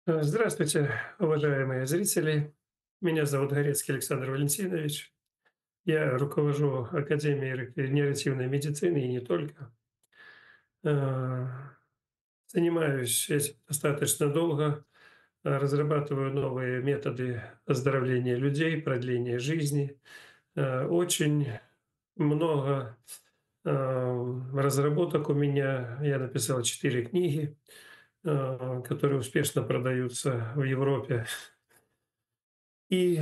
Здравствуйте, уважаемые зрители. Меня зовут Горецкий Александр Валентинович. Я руковожу Академией регенеративной медицины и не только. Э, Занимаюсь этим достаточно долго, разрабатываю новые методы оздоровления людей, продления жизни. Очень много разработок у меня. Я написал 4 книги, которые успешно продаются в Европе. И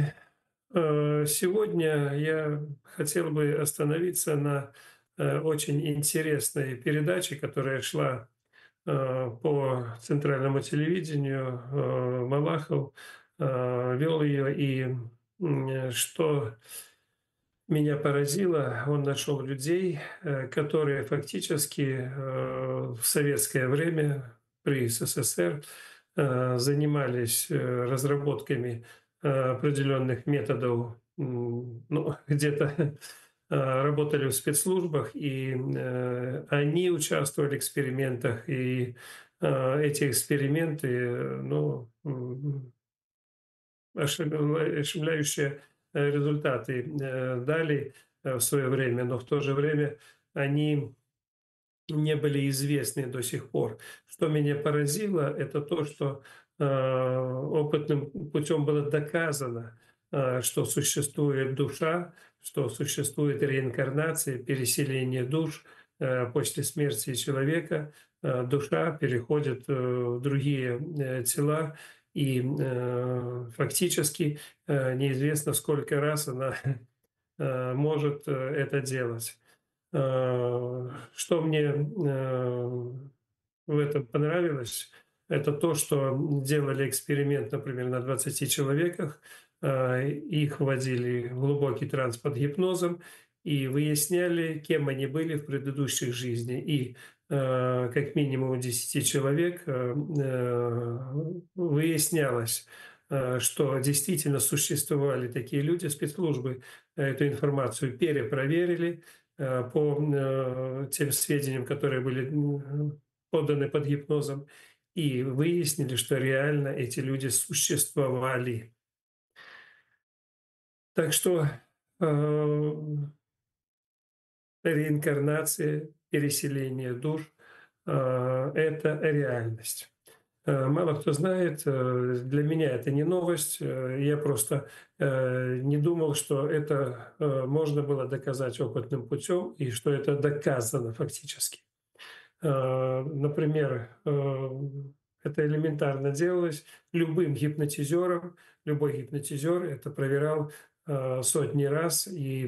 сегодня я хотел бы остановиться на очень интересной передаче, которая шла по центральному телевидению. Малахов вел ее, и что меня поразило, он нашел людей, которые фактически в советское время при СССР занимались разработками определенных методов, ну, где-то работали в спецслужбах, и они участвовали в экспериментах, и эти эксперименты, ну, ошеломляющие результаты дали в свое время, но в то же время они не были известны до сих пор. Что меня поразило, это то, что опытным путем было доказано, что существует душа, что существует реинкарнация, переселение душ после смерти человека. Душа переходит в другие тела, и фактически неизвестно, сколько раз она может это делать. Что мне в этом понравилось, это то, что делали эксперимент, например, на 20 человеках, их вводили в глубокий транс под гипнозом и выясняли, кем они были в предыдущих жизнях. И как минимум у 10 человек выяснялось, что действительно существовали такие люди, спецслужбы эту информацию перепроверили, по тем сведениям, которые были поданы под гипнозом, и выяснили, что реально эти люди существовали. Так что э, реинкарнация, переселение душ это реальность. Мало кто знает, для меня это не новость. Я просто не думал, что это можно было доказать опытным путем и что это доказано фактически. Например, это элементарно делалось любым гипнотизером. Любой гипнотизер это проверял сотни раз, и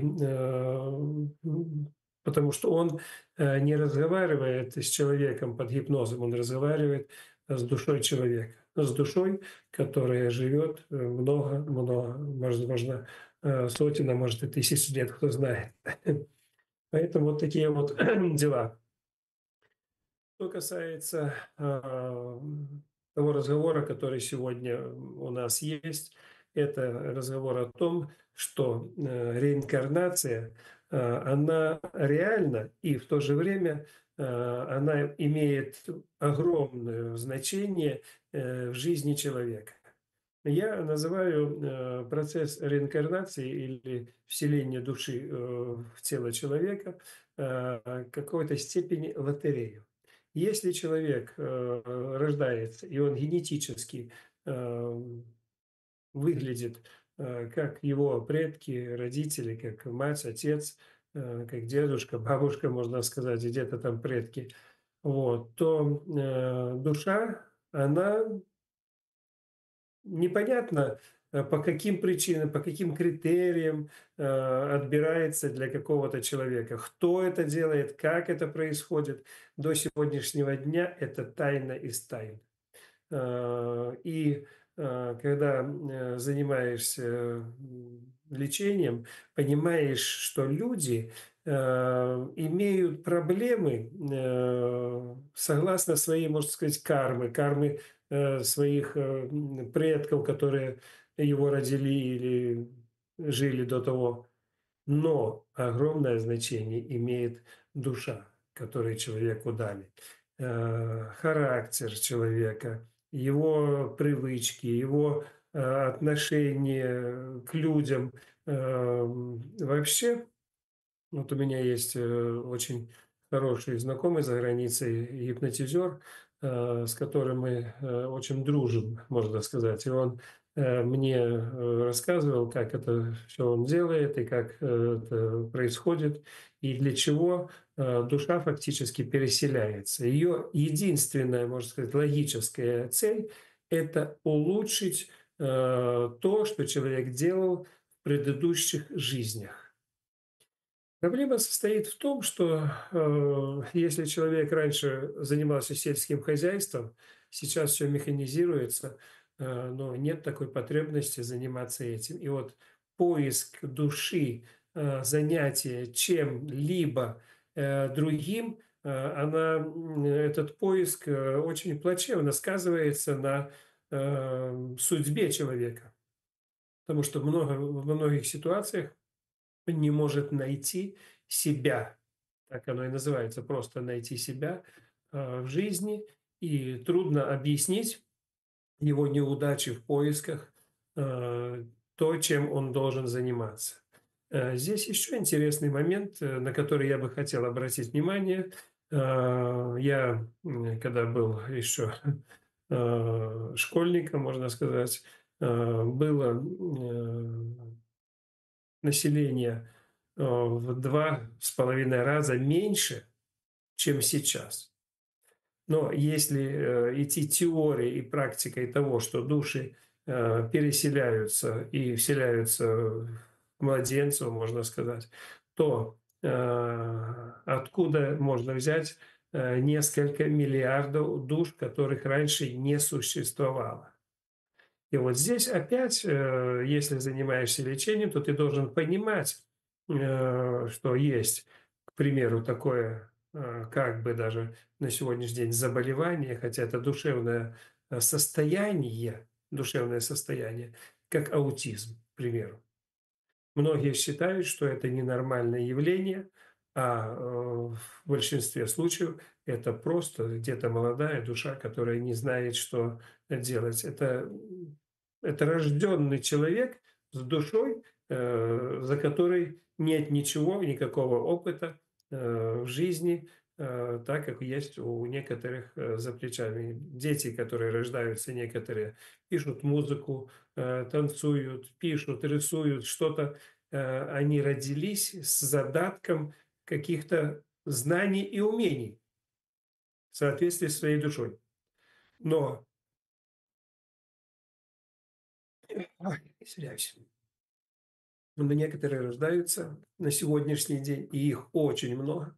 потому что он не разговаривает с человеком под гипнозом, он разговаривает с душой человека, с душой, которая живет много-много, возможно, сотен, а может и тысяч лет, кто знает. Поэтому вот такие вот дела. Что касается того разговора, который сегодня у нас есть, это разговор о том, что реинкарнация, она реальна, и в то же время она имеет огромное значение в жизни человека. Я называю процесс реинкарнации или вселения души в тело человека какой-то степени лотерею. Если человек рождается, и он генетически э, выглядит как его предки, родители, как мать, отец, как дедушка, бабушка, можно сказать, где-то там предки, вот, то душа, она непонятно, по каким причинам, по каким критериям отбирается для какого-то человека. Кто это делает, как это происходит. До сегодняшнего дня это тайна из тайн. И когда занимаешься лечением, понимаешь, что люди имеют проблемы согласно своей, можно сказать, кармы своих предков, которые его родили или жили до того. Но огромное значение имеет душа, которую человеку дали, характер человека, его привычки, его отношение к людям. Вообще, вот у меня есть очень хороший знакомый за границей, гипнотизер, с которым мы очень дружим, можно сказать. И он мне рассказывал, как это все он делает и как это происходит, и для чего душа фактически переселяется. Ее единственная, можно сказать, логическая цель — это улучшить то, что человек делал в предыдущих жизнях. Проблема состоит в том, что если человек раньше занимался сельским хозяйством, сейчас все механизируется, но нет такой потребности заниматься этим. И вот поиск души, занятие чем-либо другим, этот поиск очень плачевно сказывается на судьбе человека. Потому что в многих ситуациях не может найти себя. Так оно и называется, просто найти себя в жизни. И трудно объяснить его неудачи в поисках, то, чем он должен заниматься. Здесь еще интересный момент, на который я бы хотел обратить внимание. Я, когда был еще школьником, можно сказать, было население в 2,5 раза меньше, чем сейчас. Но если идти теорией и практикой того, что души переселяются и вселяются в младенцев, можно сказать, то откуда можно взять несколько миллиардов душ, которых раньше не существовало? И вот здесь опять, если занимаешься лечением, то ты должен понимать, что есть, к примеру, такое, как бы даже на сегодняшний день заболевание, хотя это душевное состояние, как аутизм, к примеру. Многие считают, что это ненормальное явление, а в большинстве случаев это просто где-то молодая душа, которая не знает, что делать. Это рожденный человек с душой, за которой нет ничего, никакого опыта в жизни, так как есть у некоторых за плечами. Дети, которые рождаются, некоторые пишут музыку, танцуют, пишут, рисуют что-то. Они родились с задатком каких-то знаний и умений в соответствии с своей душой. Но, извиняюсь, но некоторые рождаются на сегодняшний день, и их очень много,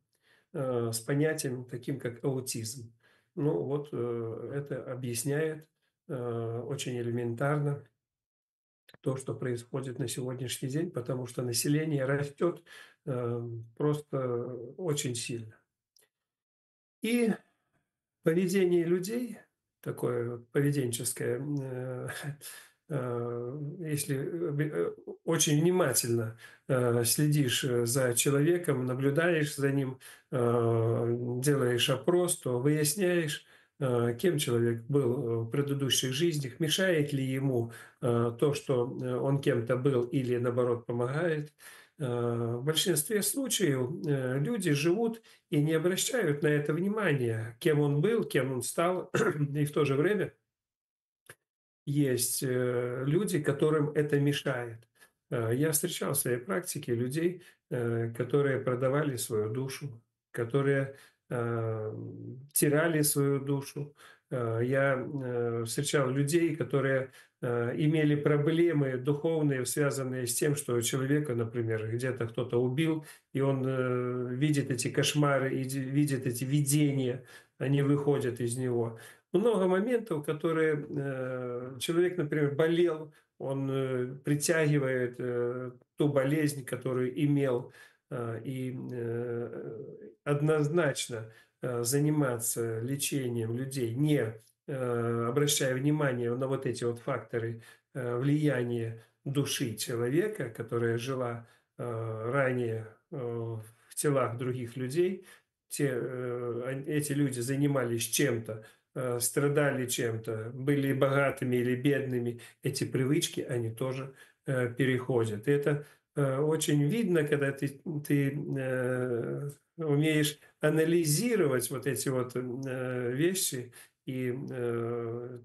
с понятием таким, как аутизм. Ну вот это объясняет очень элементарно то, что происходит на сегодняшний день, потому что население растет просто очень сильно. И поведение людей, такое вот поведенческое, если очень внимательно следишь за человеком, наблюдаешь за ним, делаешь опрос, то выясняешь, кем человек был в предыдущих жизнях, мешает ли ему то, что он кем-то был, или наоборот помогает. В большинстве случаев люди живут и не обращают на это внимания, кем он был, кем он стал, и в то же время есть люди, которым это мешает. Я встречал в своей практике людей, которые продавали свою душу, которые теряли свою душу. Я встречал людей, которые имели проблемы духовные, связанные с тем, что человека, например, где-то кто-то убил, и он видит эти кошмары, видит эти видения, они выходят из него. Много моментов, которые человек, например, болел, он притягивает ту болезнь, которую имел, и однозначно заниматься лечением людей, не обращая внимания на вот эти вот факторы влияния души человека, которая жила ранее в телах других людей, эти люди занимались чем-то, страдали чем-то, были богатыми или бедными, эти привычки, они тоже переходят. И это очень видно, когда ты умеешь анализировать вот эти вот вещи, и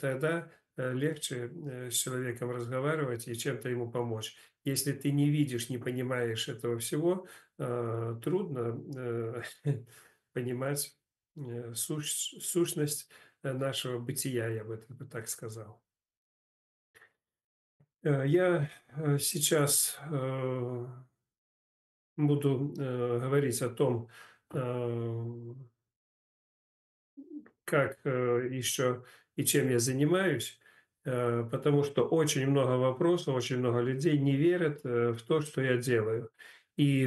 тогда легче с человеком разговаривать и чем-то ему помочь. Если ты не видишь, не понимаешь этого всего, трудно понимать сущность нашего бытия, я бы это бы так сказал. Я сейчас буду говорить о том, э, как еще и чем я занимаюсь, потому что очень много вопросов, очень много людей не верят в то, что я делаю. И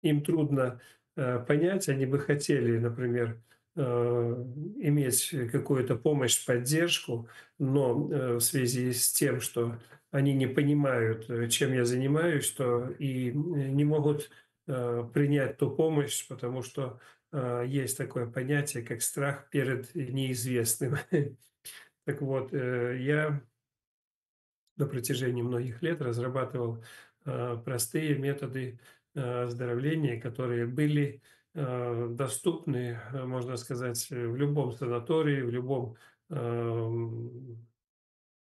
им трудно понять, они бы хотели, например, иметь какую-то помощь, поддержку, но в связи с тем, что они не понимают, чем я занимаюсь, то и не могут принять ту помощь, потому что есть такое понятие, как страх перед неизвестным. Так вот, я на протяжении многих лет разрабатывал простые методы оздоровления, которые были доступны, можно сказать, в любом санатории, в любом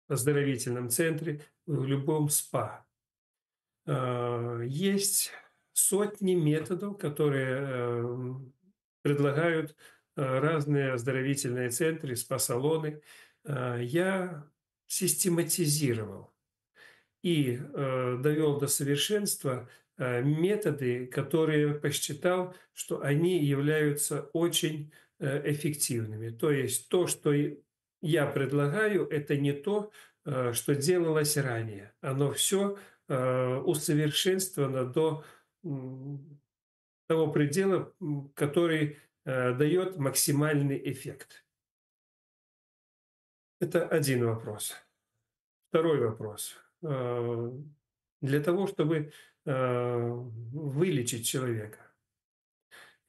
оздоровительном центре, в любом СПА. Есть сотни методов, которые предлагают разные оздоровительные центры, спа-салоны. Я систематизировал и довел до совершенства методы, которые посчитал, что они являются очень эффективными. То есть то, что я предлагаю, это не то, что делалось ранее. Оно все усовершенствовано до того предела, который дает максимальный эффект. Это один вопрос. Второй вопрос. Для того, чтобы вылечить человека,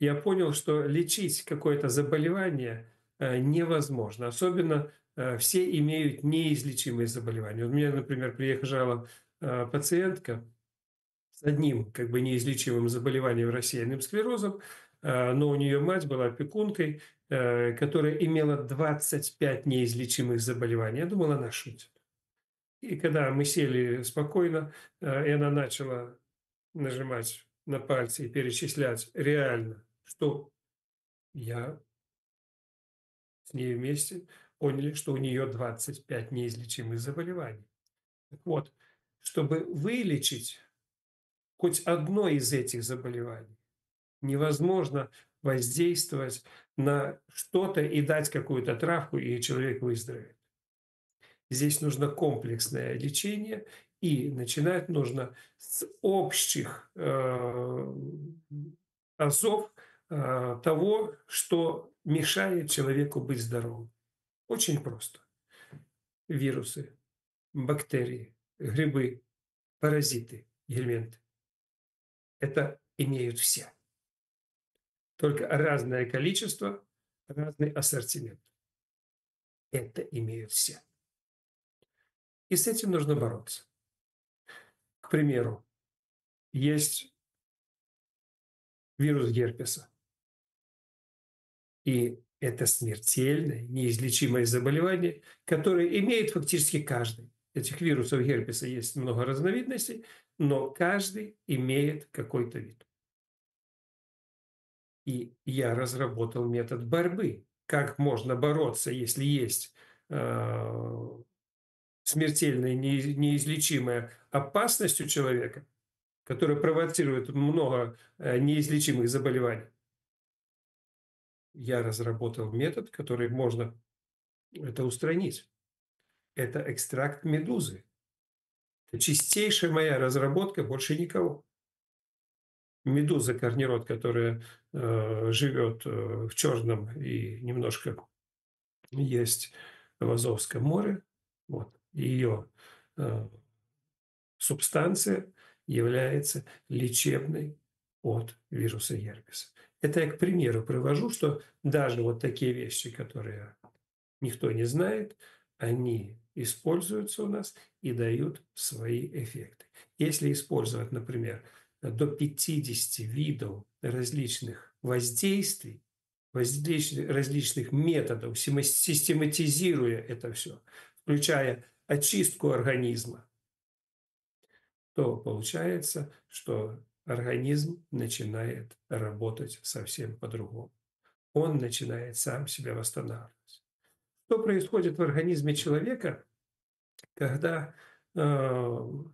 я понял, что лечить какое-то заболевание невозможно. Особенно все имеют неизлечимые заболевания. У меня, например, приезжала пациентка с одним как бы неизлечимым заболеванием, рассеянным склерозом, но у нее мать была опекункой, которая имела 25 неизлечимых заболеваний. Я думал, она шутит. И когда мы сели спокойно, и она начала нажимать на пальцы и перечислять реально, что я с ней вместе поняли, что у нее 25 неизлечимых заболеваний. Так вот, чтобы вылечить хоть одно из этих заболеваний, невозможно воздействовать на что-то и дать какую-то травку, и человек выздоровеет. Здесь нужно комплексное лечение, и начинать нужно с общих азов того, что мешает человеку быть здоровым. Очень просто. Вирусы, бактерии, грибы, паразиты, гельминты. Это имеют все. Только разное количество, разный ассортимент. Это имеют все. И с этим нужно бороться. К примеру, есть вирус герпеса. И это смертельное, неизлечимое заболевание, которое имеет фактически каждый. Этих вирусов герпеса есть много разновидностей, но каждый имеет какой-то вид. И я разработал метод борьбы. Как можно бороться, если есть смертельная, неизлечимая опасность у человека, которая провоцирует много неизлечимых заболеваний? Я разработал метод, который можно это устранить. Это экстракт медузы. Это чистейшая моя разработка, больше никого. Медуза корнирод, которая живет в Черном и немножко есть в Азовском море. Вот. Ее субстанция является лечебной от вируса герпеса. Это я к примеру привожу, что даже вот такие вещи, которые никто не знает, они используются у нас и дают свои эффекты. Если использовать, например, до 50 видов различных воздействий, различных методов, систематизируя это все, включая очистку организма, то получается, что организм начинает работать совсем по-другому. Он начинает сам себя восстанавливать. Что происходит в организме человека, когда он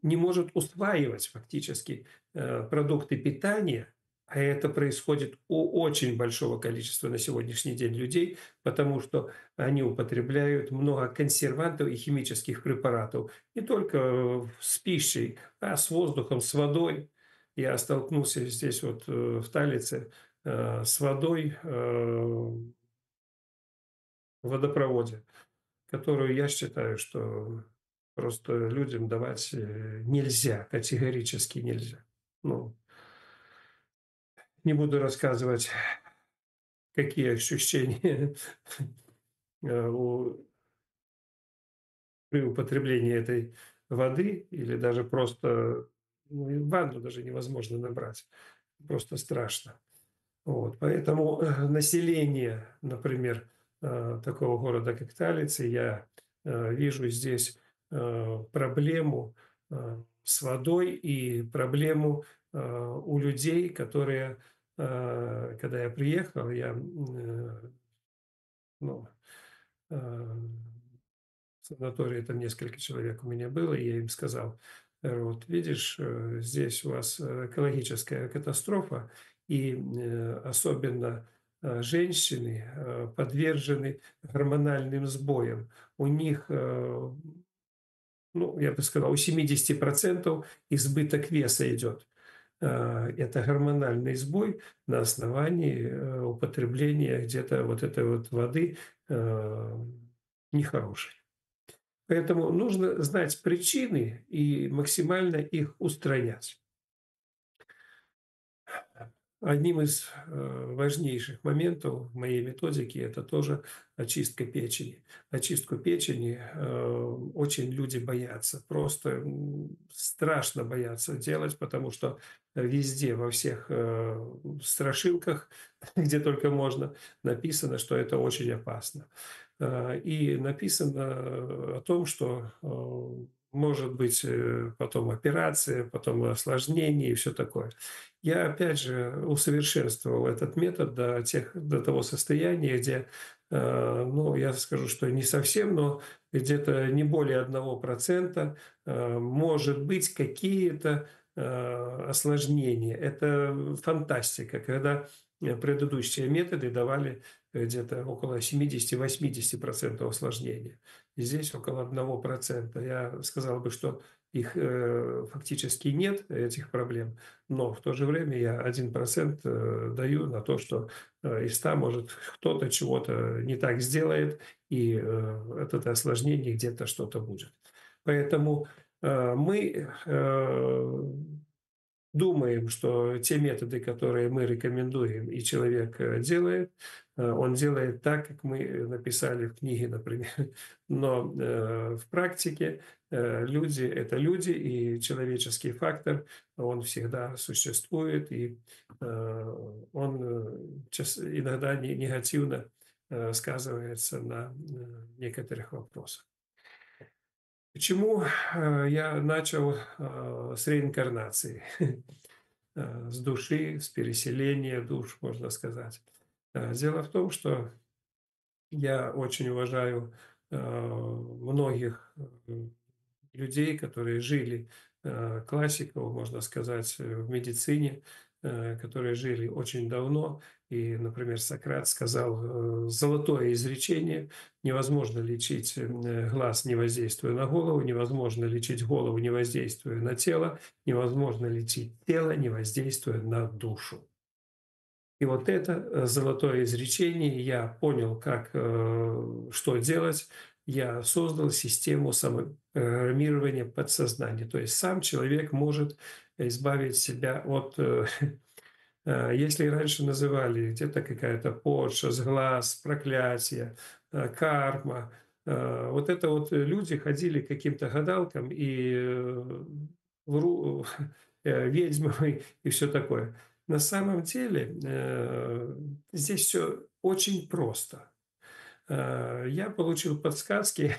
не может усваивать фактически продукты питания, а это происходит у очень большого количества на сегодняшний день людей, потому что они употребляют много консервантов и химических препаратов, не только с пищей, а с воздухом, с водой. Я столкнулся здесь вот в Талице с водой в водопроводе, которую я считаю, что просто людям давать нельзя, категорически нельзя. Ну, не буду рассказывать, какие ощущения при употреблении этой воды, или даже просто ну, и ванну даже невозможно набрать. Просто страшно. Вот, поэтому население, например, такого города, как Талицы, я вижу здесь проблему с водой и проблему у людей, которые, когда я приехал, я ну, э, в санатории там несколько человек у меня было, и я им сказал, вот видишь, здесь у вас экологическая катастрофа, и особенно женщины подвержены гормональным сбоям. У них, ну, я бы сказал, у 70% избыток веса идет. Это гормональный сбой на основании употребления где-то вот этой вот воды нехорошей. Поэтому нужно знать причины и максимально их устранять. Одним из важнейших моментов в моей методике это тоже очистка печени. Очистку печени очень люди боятся, просто страшно боятся делать, потому что везде, во всех страшилках, где только можно, написано, что это очень опасно. И написано о том, что может быть потом операция, потом осложнение и все такое. Я, опять же, усовершенствовал этот метод до того состояния, где, ну, я скажу, что не совсем, но где-то не более 1% может быть какие-то осложнения. Это фантастика, когда предыдущие методы давали где-то около 70–80% осложнения. И здесь около 1%. Я сказал бы, что их фактически нет, этих проблем, но в то же время я 1% даю на то, что из 100, может, кто-то чего-то не так сделает, и от этого осложнения где-то что-то будет. Поэтому мы думаем, что те методы, которые мы рекомендуем, и человек делает, он делает так, как мы написали в книге, например. Но в практике люди– это люди, и человеческий фактор, он всегда существует, и он иногда негативно сказывается на некоторых вопросах. Почему я начал с реинкарнации? С души, с переселения душ, можно сказать. Дело в том, что я очень уважаю многих людей, которые жили, классиков, можно сказать, в медицине, которые жили очень давно. И, например, Сократ сказал золотое изречение: невозможно лечить глаз, не воздействуя на голову, невозможно лечить голову, не воздействуя на тело, невозможно лечить тело, не воздействуя на душу. И вот это золотое изречение, я понял, как, что делать. Я создал систему самопрограммирования подсознания. То есть сам человек может избавить себя от Если раньше называли где-то какая-то Порча, сглаз, проклятие, карма, вот это вот люди ходили к каким-то гадалкам и вру ведьмам и всё такое. На самом деле, здесь все очень просто. Я получил подсказки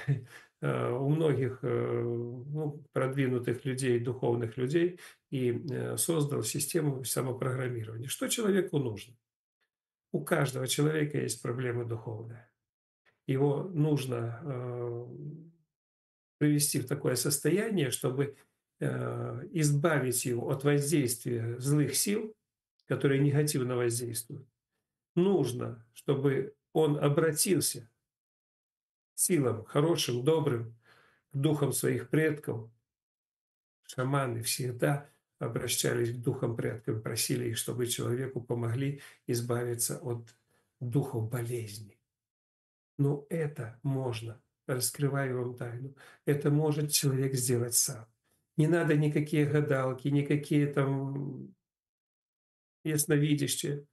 у многих, ну, продвинутых людей, духовных людей и, создал систему самопрограммирования. Что человеку нужно? У каждого человека есть проблемы духовные. Его нужно, привести в такое состояние, чтобы, избавить его от воздействия злых сил, которые негативно воздействуют. Нужно, чтобы он обратился к силам хорошим, добрым, к духам своих предков. Шаманы всегда обращались к духам предков, просили их, чтобы человеку помогли избавиться от духов болезни. Но это можно, раскрываю вам тайну, это может человек сделать сам. Не надо никакие гадалки, никакие там ясновидящие.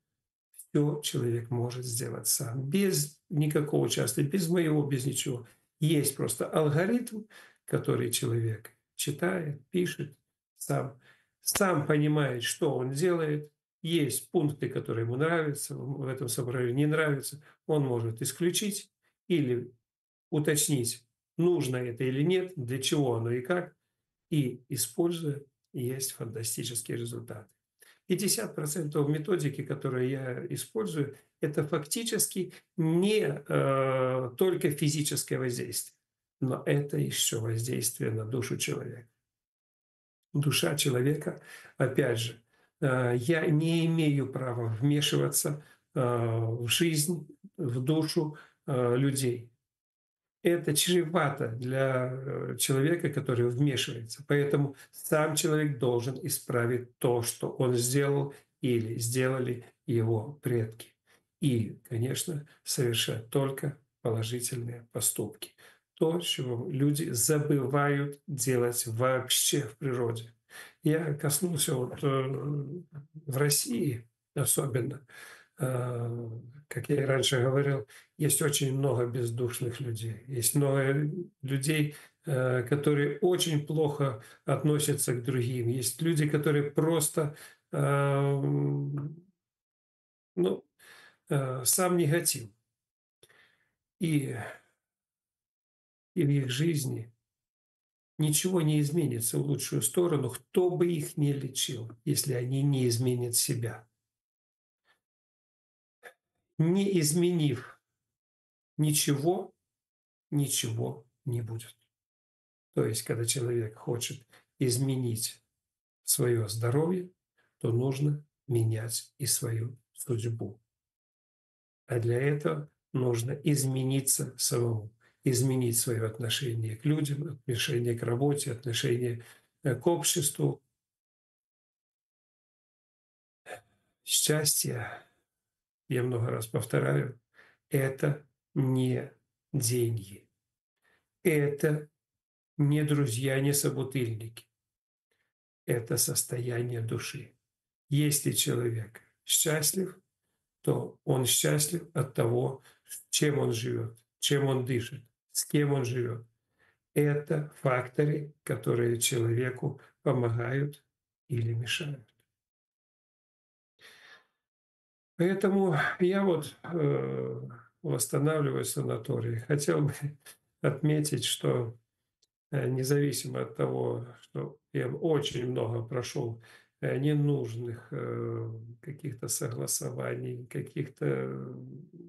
Все человек может сделать сам, без никакого участия, без моего, без ничего. Есть просто алгоритм, который человек читает, пишет сам, сам понимает, что он делает. Есть пункты, которые ему нравятся, в этом собрании не нравятся. Он может исключить или уточнить, нужно это или нет, для чего оно и как, и, используя, есть фантастические результаты. 50% методики, которые я использую, это фактически не только физическое воздействие, но это еще воздействие на душу человека. Душа человека, опять же, я не имею права вмешиваться в жизнь, в душу людей. Это чревато для человека, который вмешивается. Поэтому сам человек должен исправить то, что он сделал или сделали его предки. И, конечно, совершать только положительные поступки. То, чего люди забывают делать вообще в природе. Я коснулся вот в России особенно, э, как я и раньше говорил, есть очень много бездушных людей. Есть много людей, которые очень плохо относятся к другим. Есть люди, которые просто, ну, сам негатив. И, и в их жизни ничего не изменится в лучшую сторону, кто бы их ни лечил, если они не изменят себя. Не изменив ничего, ничего не будет. То есть, когда человек хочет изменить свое здоровье, то нужно менять и свою судьбу. А для этого нужно измениться самому, изменить свое отношение к людям, отношение к работе, отношение к обществу. Счастье, я много раз повторяю, это не деньги, это не друзья, не собутыльники, это состояние души. Если человек счастлив, то он счастлив от того, чем он живет, чем он дышит, с кем он живет. Это факторы, которые человеку помогают или мешают. Поэтому я вот восстанавливаю санаторий. Хотел бы отметить, что независимо от того, что я очень много прошел ненужных каких-то согласований, каких-то,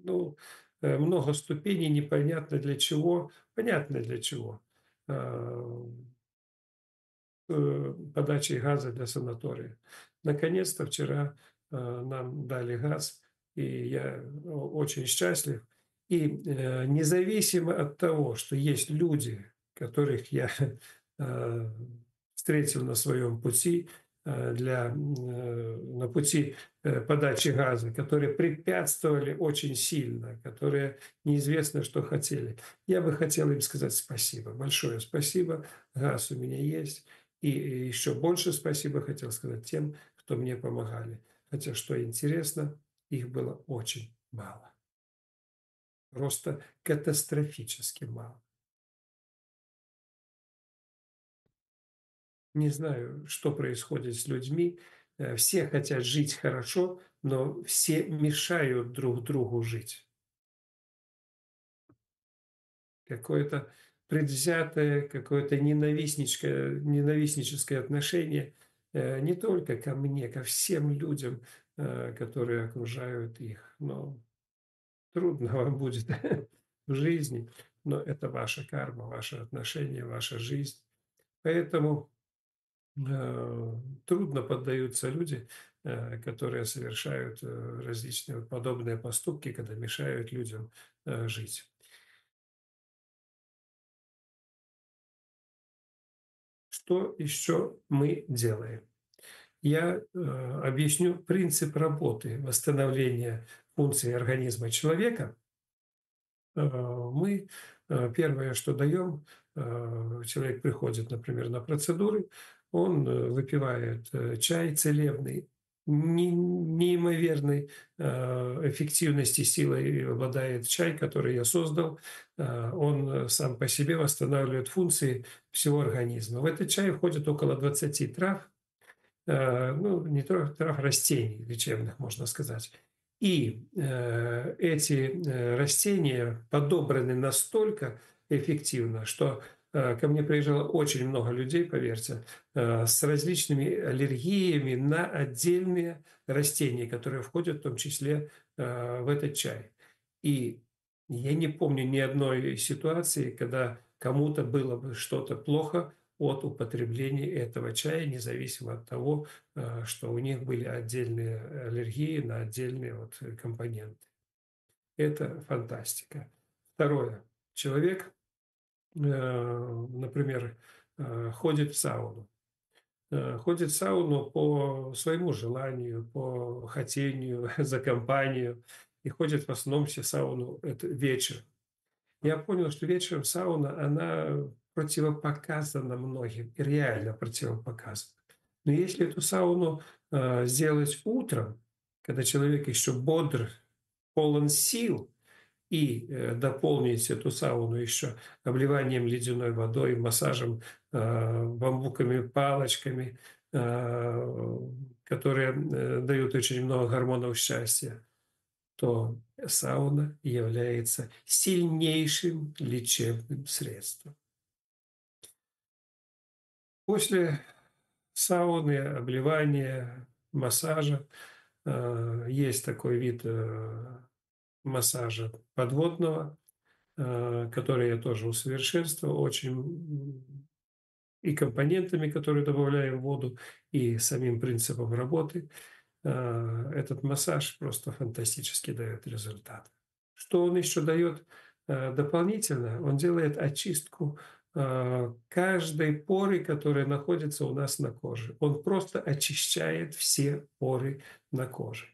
ну, много ступеней, непонятно для чего, понятно для чего. А, подачей газа для санатория. Наконец-то вчера нам дали газ, и я очень счастлив. И независимо от того, что есть люди, которых я э, встретил на своем пути, на пути подачи газа, которые препятствовали очень сильно, которые неизвестно, что хотели. Я бы хотел им сказать спасибо, большое спасибо, газ у меня есть. И еще больше спасибо хотел сказать тем, кто мне помогали. Хотя, что интересно, их было очень мало. Просто катастрофически мало. Не знаю, что происходит с людьми. Все хотят жить хорошо, но все мешают друг другу жить. Какое-то предвзятое, какое-то ненавистническое отношение не только ко мне, ко всем людям, которые окружают их. Но трудно вам будет в жизни, но это ваша карма, ваши отношения, ваша жизнь. Поэтому трудно поддаются люди, которые совершают различные вот подобные поступки, когда мешают людям жить. Что еще мы делаем? Я объясню принцип работы восстановления функций организма человека. Мы первое, что даем, человек приходит, например, на процедуры, он выпивает чай целебный, неимоверной эффективности, силой обладает чай, который я создал. Он сам по себе восстанавливает функции всего организма. В этот чай входит около 20 трав, ну, не трав, растений лечебных, можно сказать. И эти растения подобраны настолько эффективно, что ко мне приезжало очень много людей, поверьте, с различными аллергиями на отдельные растения, которые входят в том числе в этот чай. И я не помню ни одной ситуации, когда кому-то было бы что-то плохо от употребления этого чая, независимо от того, что у них были отдельные аллергии на отдельные вот компоненты. Это фантастика. Второе. Человек, например, ходит в сауну. Ходит в сауну по своему желанию, по хотению, за компанию. И ходит в основном все в сауну это вечер. Я понял, что вечером сауна, она противопоказана многим, и реально противопоказана. Но если эту сауну сделать утром, когда человек еще бодр, полон сил, и дополнить эту сауну еще обливанием ледяной водой, массажем бамбуковыми палочками, которые дают очень много гормонов счастья, то сауна является сильнейшим лечебным средством. После сауны, обливания, массажа есть такой вид массажа подводного, который я тоже усовершенствовал очень и компонентами, которые добавляем в воду, и самим принципом работы. Этот массаж просто фантастически дает результат. Что он еще дает дополнительно? Он делает очистку каждой поры, которая находится у нас на коже. Он просто очищает все поры на коже.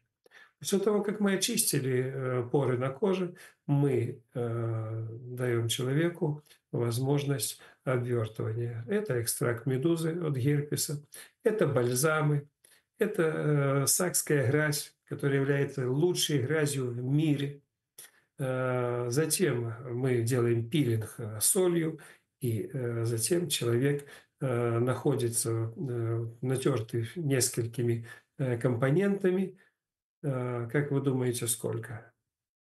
После того, как мы очистили поры на коже, мы даем человеку возможность обвертывания. Это экстракт медузы от герпеса, это бальзамы, это сакская грязь, которая является лучшей грязью в мире. Затем мы делаем пилинг солью, и затем человек находится натертый несколькими компонентами. Как вы думаете, сколько?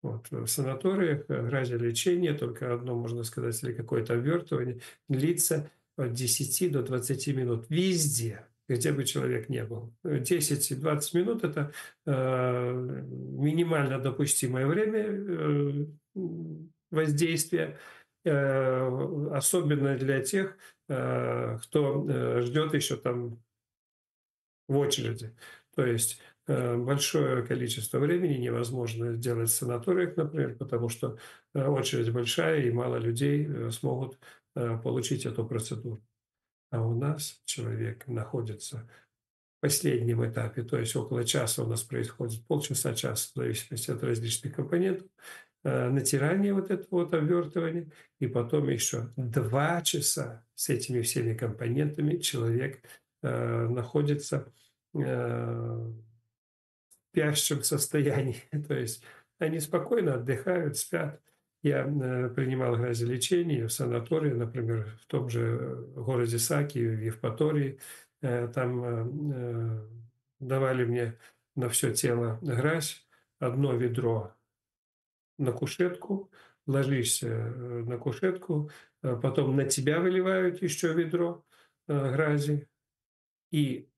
Вот. В санаториях грязелечение, только одно, можно сказать, или какое-то обвертывание, длится от 10 до 20 минут. Везде, где бы человек не был. 10-20 минут – это минимально допустимое время воздействия, особенно для тех, кто ждет еще там в очереди. То есть большое количество времени невозможно сделать в санаториях, например, потому что очередь большая и мало людей смогут получить эту процедуру. А у нас человек находится в последнем этапе, то есть около часа у нас происходит, полчаса-час, в зависимости от различных компонентов, натирание вот этого вот обвертывания, и потом еще 2 часа с этими всеми компонентами человек находится спящем состоянии. То есть они спокойно отдыхают, спят. Я принимал грязелечение в санатории, например, в том же городе Саки, в Евпатории. Там давали мне на все тело грязь, одно ведро на кушетку, ложишься на кушетку, потом на тебя выливают еще ведро грязи и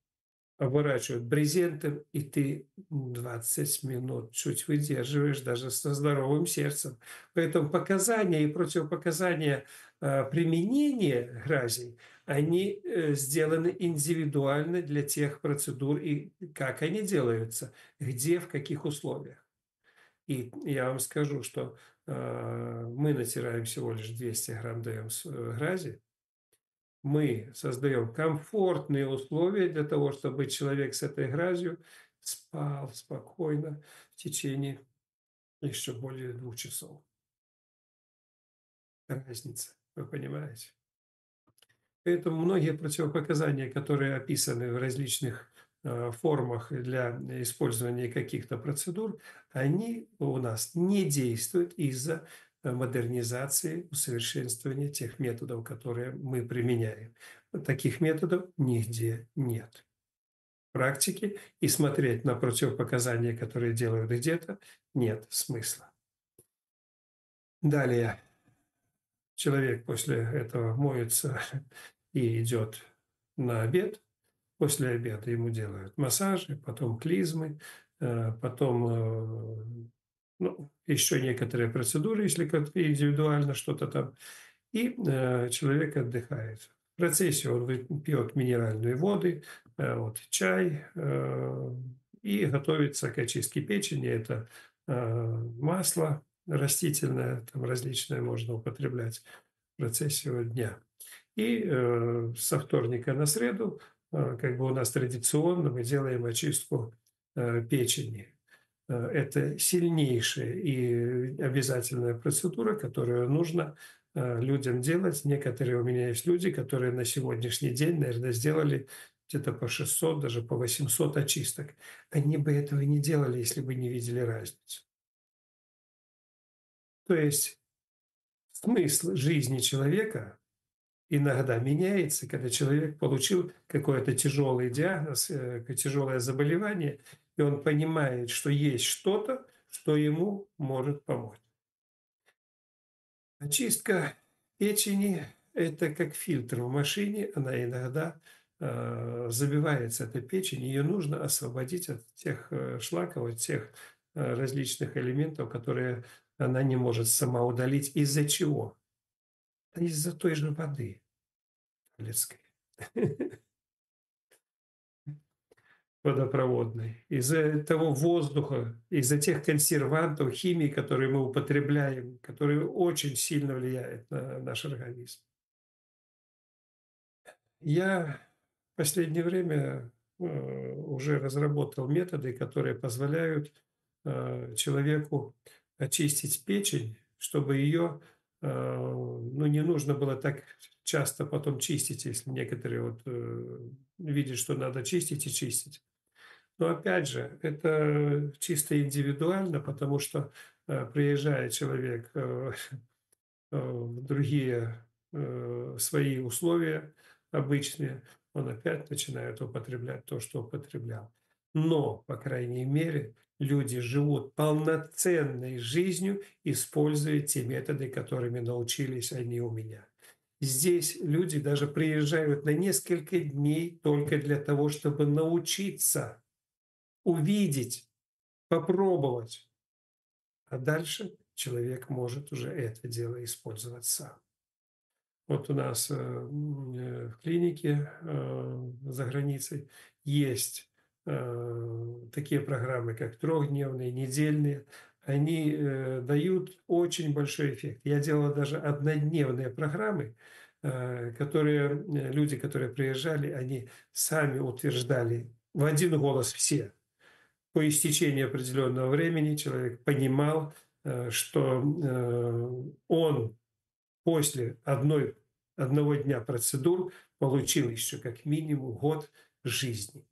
оборачивают брезентом, и ты 20 минут чуть выдерживаешь даже со здоровым сердцем. Поэтому показания и противопоказания применения грязей, они сделаны индивидуально для тех процедур и как они делаются, где, в каких условиях. И я вам скажу, что мы натираем всего лишь 200 грамм даем грязи, мы создаем комфортные условия для того, чтобы человек с этой грязью спал спокойно в течение еще более 2 часов. Разница, вы понимаете? Поэтому многие противопоказания, которые описаны в различных формах для использования каких-то процедур, они у нас не действуют из-за модернизации, усовершенствования тех методов, которые мы применяем. Таких методов нигде нет. Практики и смотреть на противопоказания, которые делают где-то, нет смысла. Далее человек после этого моется и идет на обед. После обеда ему делают массажи, потом клизмы, потом ну, еще некоторые процедуры, если как-то индивидуально что-то там, и человек отдыхает. В процессе он пьет минеральные воды, вот, чай и готовится к очистке печени. Это масло растительное, там различное можно употреблять в процессе дня. И со вторника на среду, как бы у нас традиционно, мы делаем очистку печени. Это сильнейшая и обязательная процедура, которую нужно людям делать. Некоторые у меня есть люди, которые на сегодняшний день, наверное, сделали где-то по 600, даже по 800 очисток. Они бы этого не делали, если бы не видели разницу. То есть смысл жизни человека иногда меняется, когда человек получил какой-то тяжелый диагноз, тяжелое заболевание, и он понимает, что есть что-то, что ему может помочь. Очистка печени – это как фильтр в машине, она иногда забивается, эта печень, ее нужно освободить от тех шлаков, от тех различных элементов, которые она не может сама удалить. Из-за чего? Да из-за той же воды туалетской. Водопроводной, из-за того воздуха, из-за тех консервантов, химии, которые мы употребляем, которые очень сильно влияют на наш организм. Я в последнее время уже разработал методы, которые позволяют человеку очистить печень, чтобы ее ну, не нужно было так часто потом чистить, если некоторые вот видят, что надо чистить и чистить. Но опять же, это чисто индивидуально, потому что приезжает человек в другие свои условия обычные, он опять начинает употреблять то, что употреблял. Но, по крайней мере, люди живут полноценной жизнью, используя те методы, которыми научились они у меня. Здесь люди даже приезжают на несколько дней только для того, чтобы научиться, увидеть, попробовать. А дальше человек может уже это дело использовать сам. Вот у нас в клинике за границей есть такие программы, как трехдневные, недельные. Они дают очень большой эффект. Я делал даже однодневные программы, которые люди, которые приезжали, они сами утверждали в один голос все. По истечении определенного времени человек понимал, что он после одного дня процедур получил еще как минимум год жизни.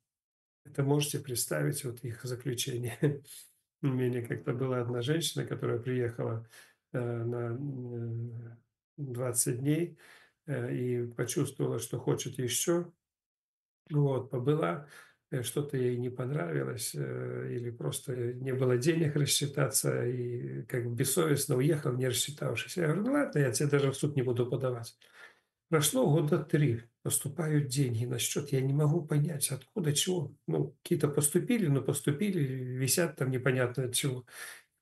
Это можете представить вот их заключение. У меня как-то была одна женщина, которая приехала на 20 дней и почувствовала, что хочет еще. Вот, побыла, что-то ей не понравилось, или просто не было денег рассчитаться, и как бы бессовестно уехал, не рассчитавшись. Я говорю, ну ладно, я тебе даже в суд не буду подавать. Прошло года 3, поступают деньги на счет, я не могу понять, откуда, чего. Ну, какие-то поступили, но поступили, висят там непонятно от чего.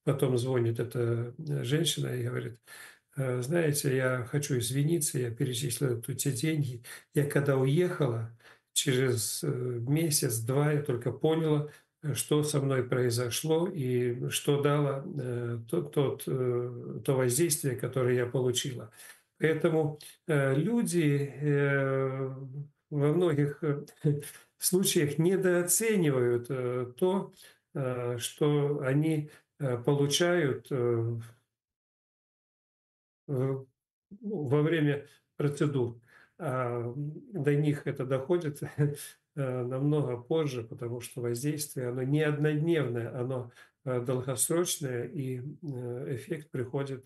Потом звонит эта женщина и говорит: знаете, я хочу извиниться, я перечислила тут те деньги. Я когда уехала, через месяц-два я только поняла, что со мной произошло и что дало то воздействие, которое я получила. Поэтому люди во многих случаях недооценивают то, что они получают ну, во время процедур. До них это доходит намного позже, потому что воздействие, оно не однодневное, оно долгосрочное, и эффект приходит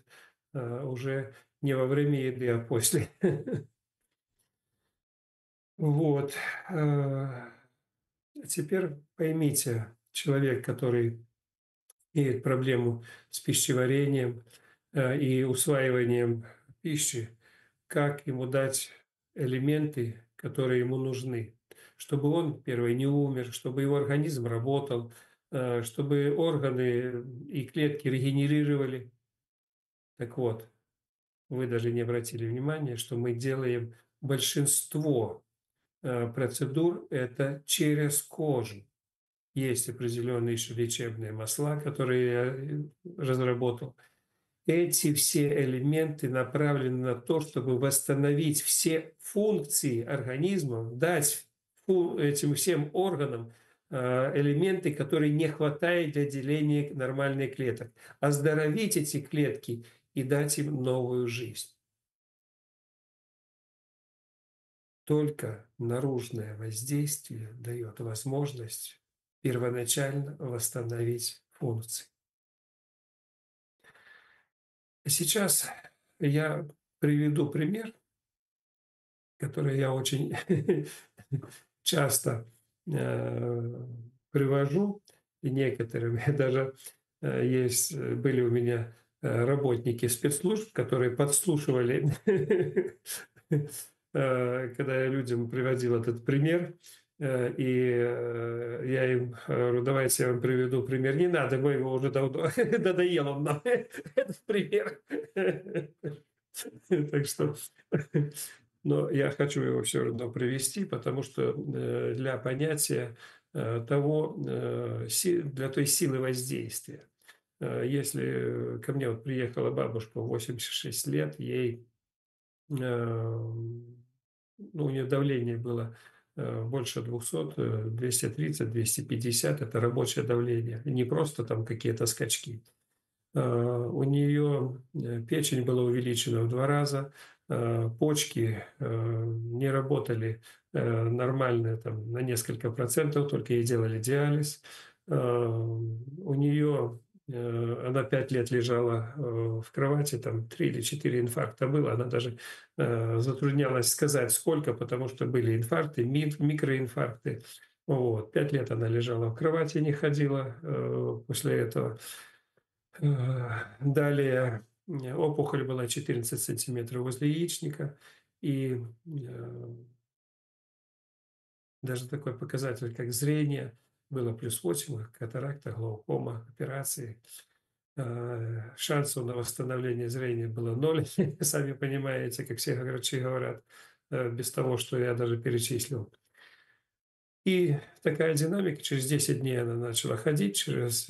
уже не во время еды, а после. Вот. Теперь поймите, человек, который имеет проблему с пищеварением и усваиванием пищи, как ему дать элементы, которые ему нужны, чтобы он, первый, не умер, чтобы его организм работал, чтобы органы и клетки регенерировали. Так вот, вы даже не обратили внимания, что мы делаем большинство процедур это через кожу. Есть определенные еще лечебные масла, которые я разработал. Эти все элементы направлены на то, чтобы восстановить все функции организма, дать этим всем органам элементы, которые не хватает для деления нормальных клеток, оздоровить эти клетки и дать им новую жизнь. Только наружное воздействие дает возможность первоначально восстановить функции. Сейчас я приведу пример, который я очень часто привожу, и некоторым даже были у меня работники спецслужб, которые подслушивали, когда я людям приводил этот пример, и я им говорю, давайте я вам приведу пример. Не надо, мы его уже давно, надоел он нам, этот пример. Так что, но я хочу его все равно привести, потому что для понятия того, для той силы воздействия. Если ко мне вот приехала бабушка в 86 лет, ей, ну, у нее давление было больше 200, 230, 250, это рабочее давление, не просто там какие-то скачки. У нее печень была увеличена в 2 раза, почки не работали нормально там, на несколько процентов, только ей делали диализ. У нее она 5 лет лежала в кровати, там 3 или 4 инфаркта было, она даже затруднялась сказать сколько, потому что были инфаркты, микроинфаркты. Вот. 5 лет она лежала в кровати, не ходила после этого. Далее опухоль была 14 сантиметров возле яичника, и даже такой показатель, как зрение, было +8, катаракта, глаукома, операции. Шансов на восстановление зрения было 0, сами понимаете, как все врачи говорят, без того, что я даже перечислил. И такая динамика, через 10 дней она начала ходить, через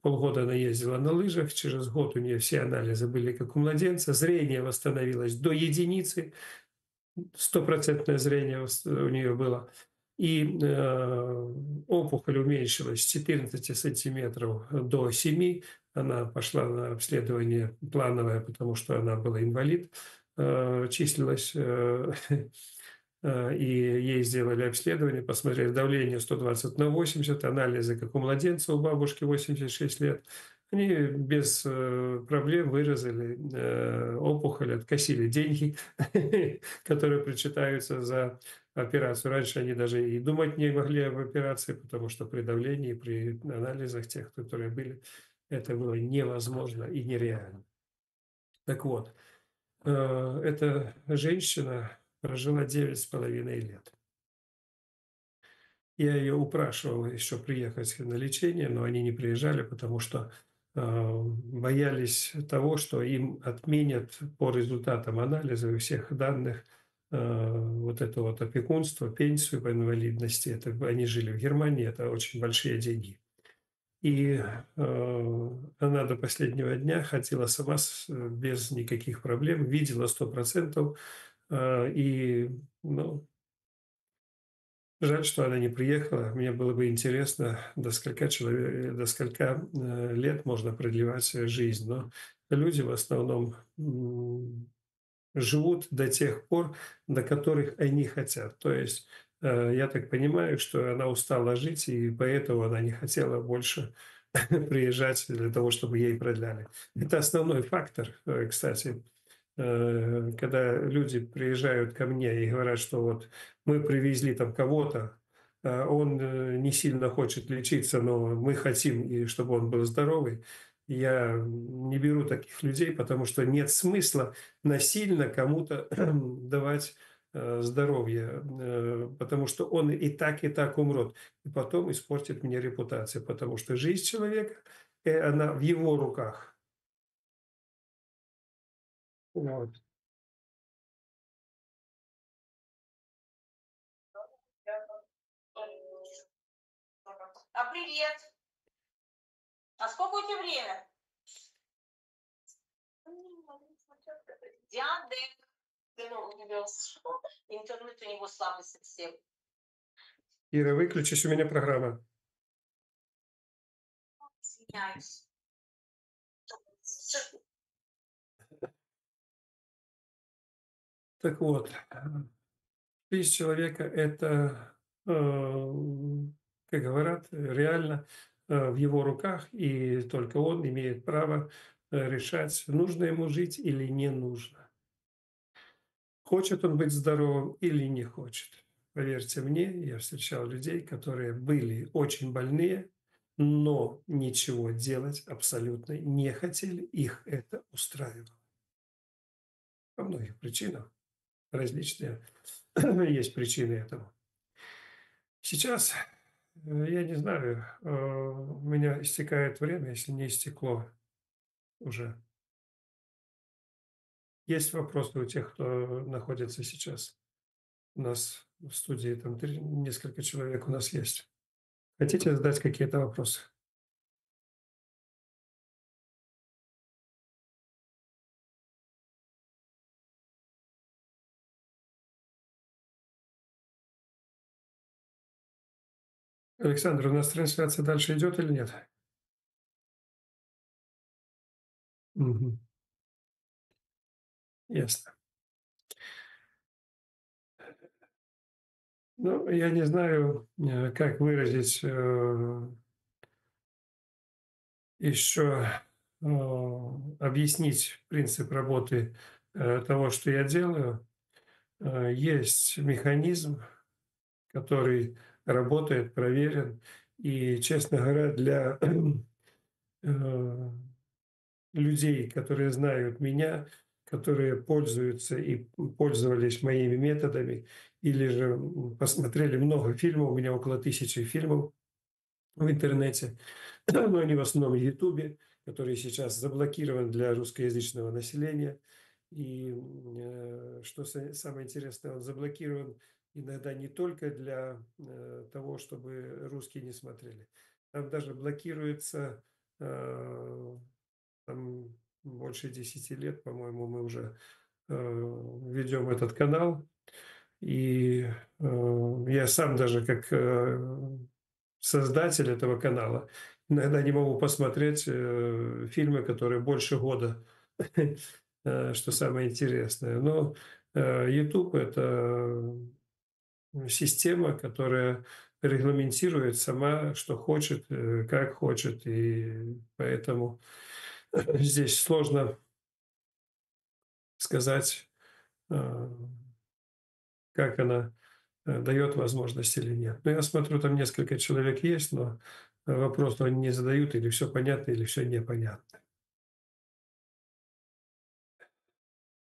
полгода она ездила на лыжах, через год у нее все анализы были как у младенца, зрение восстановилось до единицы, стопроцентное зрение у нее было. И опухоль уменьшилась с 14 сантиметров до 7. Она пошла на обследование плановое, потому что она была инвалид, числилась. и ей сделали обследование, посмотрели давление 120/80, анализы, как у младенца, у бабушки 86 лет. Они без проблем вырезали опухоль, откосили деньги, которые причитаются за операцию. Раньше они даже и думать не могли об операции, потому что при давлении, при анализах тех, которые были, это было невозможно и нереально. Так вот, эта женщина прожила 9,5 лет. Я ее упрашивал еще приехать на лечение, но они не приезжали, потому что боялись того, что им отменят по результатам анализа и всех данных вот это вот опекунство, пенсию по инвалидности. Это, они жили в Германии, это очень большие деньги. И она до последнего дня ходила сама без никаких проблем, видела 100%. И ну, жаль, что она не приехала. Мне было бы интересно, до скольки лет можно продлевать жизнь. Но люди в основном живут до тех пор, до которых они хотят. То есть я так понимаю, что она устала жить, и поэтому она не хотела больше приезжать для того, чтобы ей продляли. Это основной фактор, кстати. Когда люди приезжают ко мне и говорят, что вот мы привезли там кого-то, он не сильно хочет лечиться, но мы хотим, и чтобы он был здоровый, я не беру таких людей, потому что нет смысла насильно кому-то давать здоровье, потому что он и так умрет, и потом испортит мне репутацию, потому что жизнь человека, она в его руках. Вот. Привет. А сколько у тебя время? Яндекс. Ну, у него что? Интернет у него слабый совсем. Ира, выключись, у меня программа. Извиняюсь. Так вот, жизнь человека – это, как говорят, реально в его руках, и только он имеет право решать, нужно ему жить или не нужно. Хочет он быть здоровым или не хочет. Поверьте мне, я встречал людей, которые были очень больные, но ничего делать абсолютно не хотели, их это устраивало. По многих причинам, различные есть причины этому. Сейчас, я не знаю, у меня истекает время, если не истекло уже. Есть вопросы у тех, кто находится сейчас? У нас в студии там несколько человек у нас есть. Хотите задать какие-то вопросы? Александр, у нас трансляция дальше идет или нет? Мгм. Ясно. Ну, я не знаю, как выразить еще, объяснить принцип работы того, что я делаю. Есть механизм, который работает, проверен. И, честно говоря, для э, людей, которые знают меня, которые пользуются и пользовались моими методами, или же посмотрели много фильмов, у меня около 1000 фильмов в интернете, но они в основном в Ютубе, который сейчас заблокирован для русскоязычного населения. И что самое интересное, он заблокирован иногда не только для того, чтобы русские не смотрели. Там даже блокируется там больше 10 лет, по-моему, мы уже ведем этот канал. И я сам даже как создатель этого канала иногда не могу посмотреть фильмы, которые больше года, что самое интересное. Но YouTube – это система, которая регламентирует сама, что хочет, как хочет, и поэтому здесь сложно сказать, э, как она дает возможность или нет. Но я смотрю, там несколько человек есть, но вопрос они не задают, или все понятно, или все непонятно.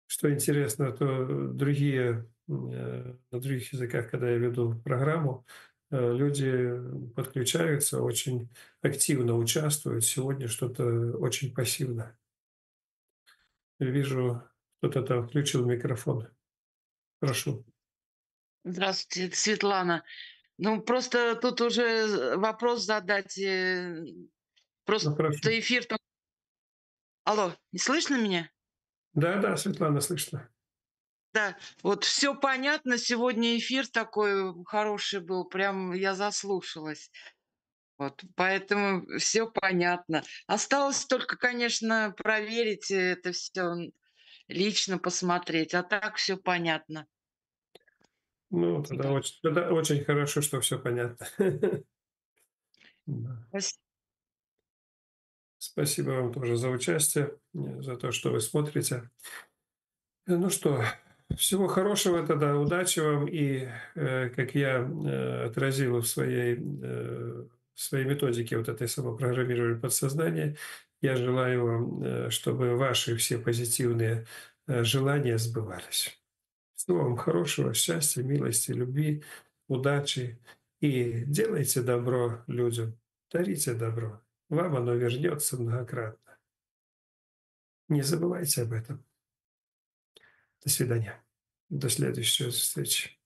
Что интересно, то другие, на других языках, когда я веду программу, люди подключаются, очень активно участвуют. Сегодня что-то очень пассивно. Вижу, кто-то там включил микрофон. Прошу. Здравствуйте, это Светлана. Ну, просто тут уже вопрос задать. Ну, Просто прошу. эфир так. Алло, не слышно меня? Да-да, Светлана, слышно. Да, вот все понятно. Сегодня эфир такой хороший был, прям я заслушалась. Вот, поэтому все понятно. Осталось только, конечно, проверить это все лично посмотреть, а так все понятно. Ну, Да. тогда очень хорошо, что все понятно. Да. Спас Спасибо вам тоже за участие, за то, что вы смотрите. Ну что, всего хорошего тогда, удачи вам. И как я отразил в своей методике вот этой самопрограммирования подсознания, я желаю вам, чтобы ваши все позитивные желания сбывались. Всего вам хорошего, счастья, милости, любви, удачи. И делайте добро людям, дарите добро. Вам оно вернется многократно. Не забывайте об этом. До свидания. До следующей встречи.